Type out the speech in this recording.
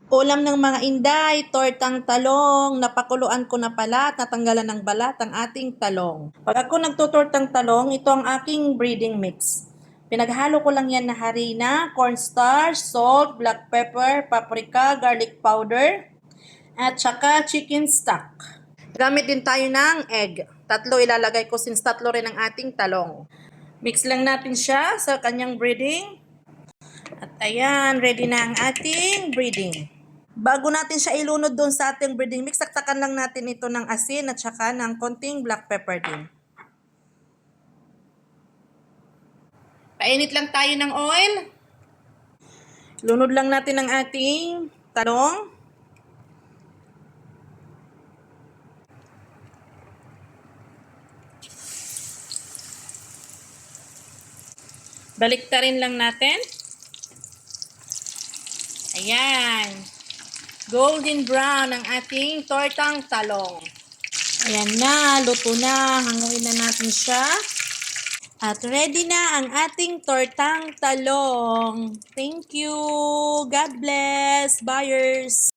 Ulam ng mga Inday, tortang talong. Napakuluan ko na pala at natanggalan ng balat ang ating talong. Pag ako nagtutortang talong, ito ang aking breading mix. Pinaghalo ko lang yan na harina, cornstarch, salt, black pepper, paprika, garlic powder, at saka chicken stock. Gamit din tayo ng egg. 3 ilalagay ko since 3 rin ang ating talong. Mix lang natin siya sa kanyang breading. At ayan, ready na ang ating breading. Bago natin siya ilunod doon sa ating breading mix, taktakan lang natin ito ng asin at saka ng konting black pepper din. Painit lang tayo ng oil. Lunod lang natin ang ating talong. Baliktarin lang natin. Ayan. Golden brown ang ating tortang talong. Ayan na, luto na. Hanguin na natin siya. At ready na ang ating tortang talong. Thank you. God bless, buyers.